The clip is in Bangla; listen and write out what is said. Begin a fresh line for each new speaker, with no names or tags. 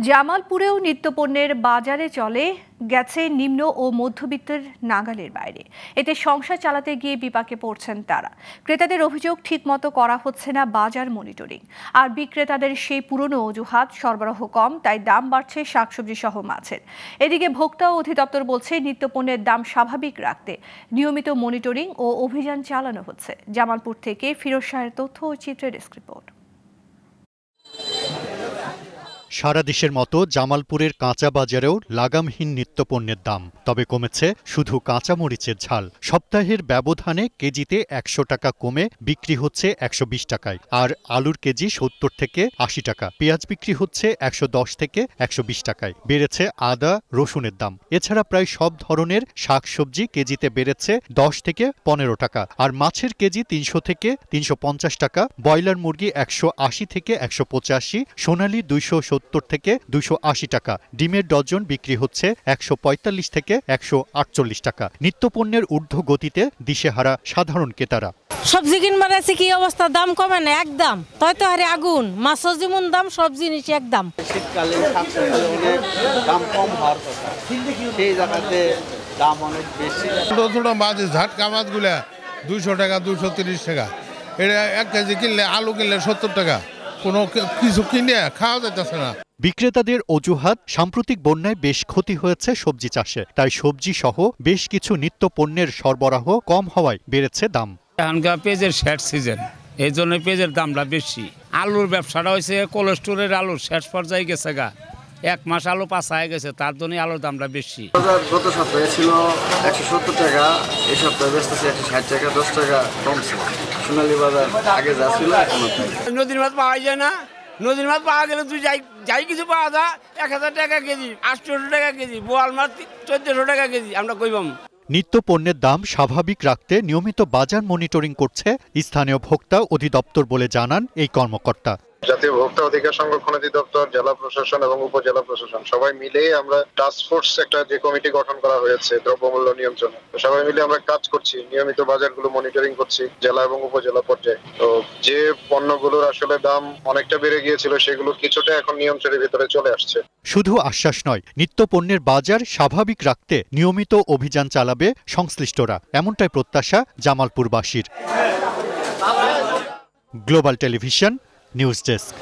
জামালপুরেও নিত্যপণ্যের বাজারে চলে গেছে নিম্ন ও মধ্যবিত্তের নাগালের বাইরে। এতে সংসার চালাতে গিয়ে বিপাকে পড়ছেন তারা। ক্রেতাদের অভিযোগ ঠিকমতো করা হচ্ছে না বাজার মনিটরিং, আর বিক্রেতাদের সেই পুরনো অজুহাত সরবরাহ কম, তাই দাম বাড়ছে শাকসবজি সহ মাছের। এদিকে ভোক্তা অধিদপ্তর বলছে নিত্যপণ্যের দাম স্বাভাবিক রাখতে নিয়মিত মনিটরিং ও অভিযান চালানো হচ্ছে। জামালপুর থেকে ফিরোজ শাহের তথ্য ও চিত্রের ডেস্ক রিপোর্ট।
সারা দেশের মতো জামালপুরের কাঁচা বাজারেও লাগামহীন নিত্যপণ্যের দাম, তবে কমেছে শুধু কাঁচামরিচের ঝাল। সপ্তাহের ব্যবধানে কেজিতে ১০০ টাকা কমে বিক্রি হচ্ছে ১২০ টাকায়, আর আলুর কেজি ৭০ থেকে ৮০ টাকা। পেঁয়াজ বিক্রি হচ্ছে ১১০ থেকে ১২০ টাকায়। বেড়েছে আদা, রসুনের দাম। এছাড়া প্রায় সব ধরনের শাকসবজি কেজিতে বেড়েছে ১০ থেকে ১৫ টাকা, আর মাছের কেজি ৩০০ থেকে ৩৫০ টাকা। ব্রয়লার মুরগি ১৮০ থেকে ১৮৫, সোনালী ২৭০ থেকে ২৮০ টাকা। ডিমের ডজন বিক্রি হচ্ছে ১৪৫ থেকে ১৪৮ টাকা। নিত্যপণ্যের ঊর্ধ্ব গতিতে দিশেহারা সাধারণ ক্রেতারা।
সবজি কিনবার আছে কি অবস্থা, দাম কমে না একদম, তাই তো হারে আগুন। মাছও যেমন দাম, সব জিনিস একদম।
শীতকালে অনেক দাম কম হওয়ার কথা, সেই জায়গাতে দাম অনেক বেশি।
ছোট ছোট মাছ, ঝাটকা মাছগুলা ২০০ টাকা, ২৩০ টাকা। এটা ১ কেজি কিনলে, আলু কিনলে ৭০ টাকা। কোনো কিছু কিনে খাওয়া যাইতেছে না।
বিক্রেতাদের অজুহাত, সাম্প্রতিক বন্যায় বেশ ক্ষতি হয়েছে সবজি চাষে, তাই সবজি সহ বেশ কিছু নিত্য পণ্যের সরবরাহ কম হওয়ায় বেড়েছে দাম।
এখনকার পেঁয়াজের শেষ সিজন, এই জন্য পেঁয়াজের দামটা বেশি। আলুর ব্যবসাটা হয়েছে কোল্ড স্টোরের আলুর শেষ পর্যায়ে গেছে গা, ১ মাস আলু পাচা হয়ে গেছে, তার জন্য আলুর দামটা বেশি।
গত সপ্তাহে ছিল ১৭০ টাকা, এই সপ্তাহে বেচতেছে ১৬০ টাকা, ১০ টাকা কমছে। সোনালী বাজার আগে যা ছিল এখন
নদীর মাছ পাওয়া যায় না, নদীর মাছ পাওয়া গেলে তুই যাই কিছু পাওয়া যায় ১০০০ টাকা কেজি, ৮০০ টাকা কেজি, বোয়াল মাছ ১৪০০ টাকা কেজি। আমরা কইবাম
নিত্য পণ্যের দাম স্বাভাবিক রাখতে নিয়মিত বাজার মনিটরিং করছে স্থানীয় ভোক্তা অধিদপ্তর বলে জানান এই কর্মকর্তা।
জাতীয় ভোক্তা অধিকার সংরক্ষণ অধিদপ্তর, জেলা প্রশাসন এবং উপজেলা প্রশাসন সবাই মিলে আমরা টাস্ক ফোর্স একটা যে কমিটি গঠন করা হয়েছে দ্রব্যমূল্য নিয়ন্ত্রণে, সবাই মিলে আমরা কাজ করছি, নিয়মিত বাজারগুলো মনিটরিং করছি জেলা এবং উপজেলা পর্যায়ে। তো যে পণ্যগুলোর আসলে দাম অনেকটা বেড়ে গিয়েছিল, সেগুলো কিছুটা এখন নিয়ন্ত্রণের ভিতরে চলে আসছে।
শুধু আশ্বাস নয়, নিত্য পণ্যের বাজার স্বাভাবিক রাখতে নিয়মিত অভিযান চালাবে সংশ্লিষ্টরা, এমনটাই প্রত্যাশা জামালপুরবাসীর। Global television news desk.